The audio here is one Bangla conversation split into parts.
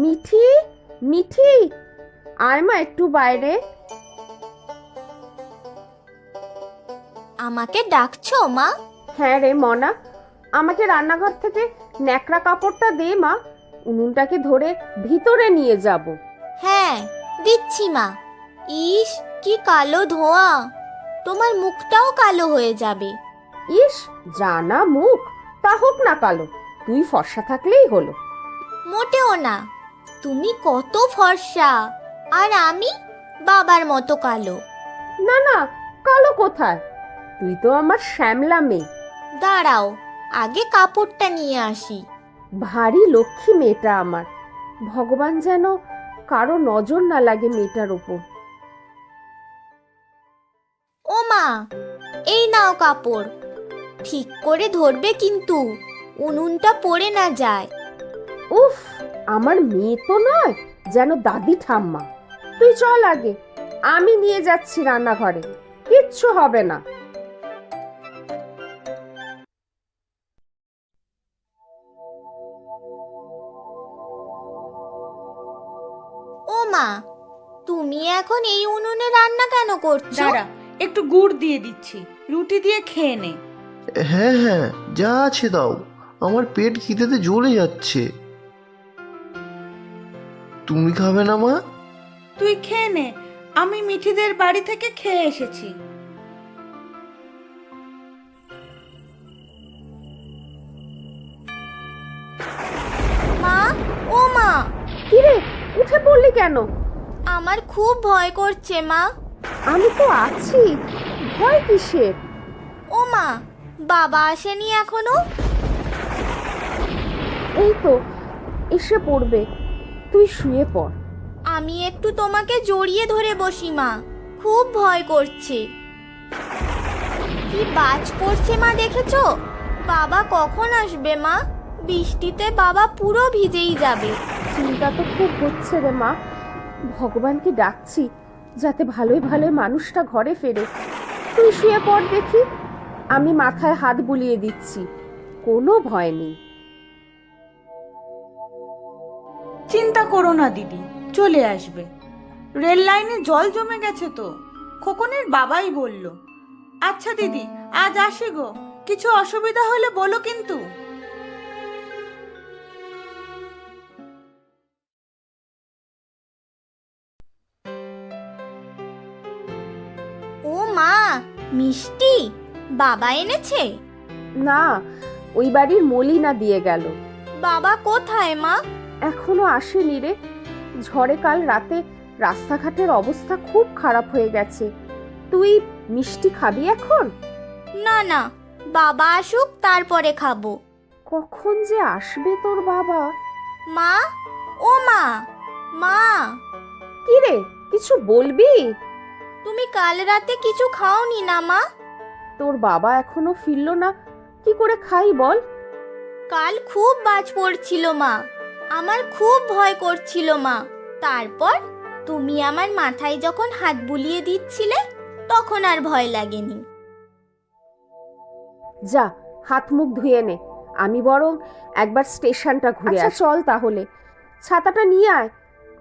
মিঠি, মিঠি, আয় মা একটু বাইরে। আমাকে ডাকছো মা? হ্যাঁ রে মনা, আমাকে রান্নাঘর থেকে ন্যাকড়া কাপড়টা দে মা, উনুনটাকে ধরে ভিতরে নিয়ে যাব। হ্যাঁ, দিচ্ছি মা। ইস, কি কালো ধোঁয়া! তোমার মুখটাও কালো হয়ে যাবে। ইস, জানা মুখ, তা হোক না কালো, তুই ফর্সা থাকলেই হলো। মোটেও না, তুমি কত ফর্সা, আর আমি বাবার মতো কালো। না না, কালো কোথায়, তুই তো আমার শ্যামলা মেয়ে। দাঁড়াও, আগে কাপড়টা নিয়ে আসি। ভারী লক্ষ্মী মেয়েটা আমার, ভগবান যেন কারো নজর না লাগে মেয়েটার উপর। ও মা, এই নাও কাপড়। ঠিক করে ধরবে কিন্তু, উনুনটা পড়ে না যায়। উফ, আমার মেয়ে তো নয়, যেন দাদি ঠাম্মা। তুই চল আগে, আমি নিয়ে যাচ্ছি রান্নাঘরে, কিচ্ছু হবে না। ও মা, তুমি এখন এই উনুনে রান্না কেন করছো? দাঁড়া, একটু গুড় দিয়ে দিচ্ছি, রুটি দিয়ে খেয়ে নে। হ্যাঁ হ্যাঁ, যা আছে দাও, আমার পেট খিদেতে জ্বলে যাচ্ছে। তুমি খাবে না মা? তুই খেয়ে নে, আমি মিঠিদের বাড়ি থেকে খেয়ে এসেছি। মা, ও মা, কিরে, উঠে পড়লি কেন? আমার খুব ভয় করছে মা। আমি তো আছি, ভয় কিসের? ও মা, বাবা আসেনি এখনো? এই তো এসে পড়বে, তুই শুয়ে পড়। আমি একটু তোমাকে জড়িয়ে ধরে বসি মা, খুব ভয় করছে। কি বাজ পড়ছে মা, দেখেছো? বাবা কখন আসবে মা? বৃষ্টিতে বাবা পুরো ভিজেই যাবে। চিন্তা তো খুব হচ্ছে রে মা, ভগবানকে ডাকছি যাতে ভালোই ভালোই মানুষটা ঘরে ফেরে। তুই শুয়ে পড় দেখি, আমি মাথায় হাত বুলিয়ে দিচ্ছি, কোনো ভয় নেই। চিন্তা করো না দিদি, চলে আসবে। রেল লাইনে জল জমে গেছে তো, খোকনের বাবাই বলল। আচ্ছা দিদি, আজ আসি গো, কিছু অসুবিধা হলে বলো কিন্তু। ও মা, মিষ্টি বাবা এনেছে? না, ওই বাড়ির মলিনা দিয়ে গেল। বাবা কোথায় মা? এখনো আসেনি রে, ঝড়ে কাল রাতে রাস্তাঘাটের অবস্থা খুব খারাপ হয়ে গেছে। তুই মিষ্টি খাবি এখন? না না, বাবা আসুক তারপরে খাবো। কখন যে আসবে তোর বাবা? মা, ও মা, মা, কি রে, কিছু বলবি? তুমি কাল রাতে কিছু খাওনি না মা? তোর বাবা এখনো ফিরলো না, কি করে খাই বল? কাল খুব বাজ পড়ছিল মা, আমার খুব ভয় করছিল মা। তারপর তুমি আমার মাথায় যখন হাত বুলিয়ে দিচ্ছিলে, তখন আর ভয় লাগেনি। যা, হাত মুখ ধুয়ে নে, আমি বরং একবার স্টেশনটা ঘুরে আসি। চল তাহলে, ছাতাটা নিয়ে আয়,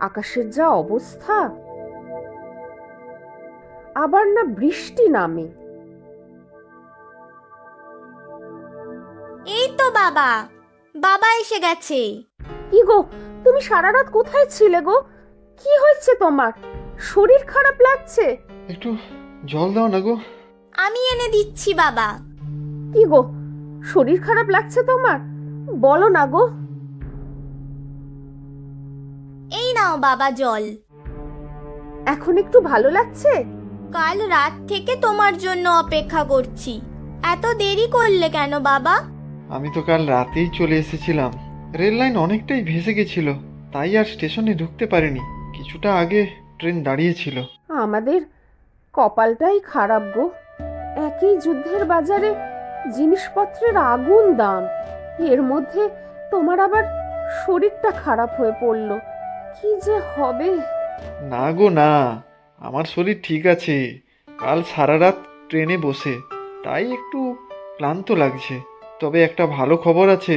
আকাশের যা অবস্থা, আবার না বৃষ্টি নামে। এই তো বাবা, বাবা এসে গেছে। কি গো, তুমি সারা রাত কোথায় ছিলে গো? কি হয়েছে তোমার? শরীর খারাপ লাগছে? একটু জল দাও না গো। আমি এনে দিচ্ছি বাবা। কি গো, শরীর খারাপ লাগছে তোমার? বলো না গো। এই নাও বাবা জল। এখন একটু ভালো লাগছে? কাল রাত থেকে তোমার জন্য অপেক্ষা করছি, এত দেরি করলে কেন বাবা? আমি তো কাল রাতেই চলে এসেছিলাম, রেল লাইন অনেকটাই ভেসে গেছিল, তাই আর স্টেশনে ঢুকতে পারিনি। কিছুটা আগে ট্রেন দাঁড়িয়েছিল। আমাদের কপালটাই খারাপ গো, একই যুদ্ধের বাজারে জিনিসপত্রের আগুন দাম, এর মধ্যে তোমার আবার শরীরটা খারাপ হয়ে পড়লো, কি যে হবে। না গো না, আমার শরীর ঠিক আছে। কাল সারা রাত ট্রেনে বসে, তাই একটু ক্লান্ত লাগছে। তবে একটা ভালো খবর আছে,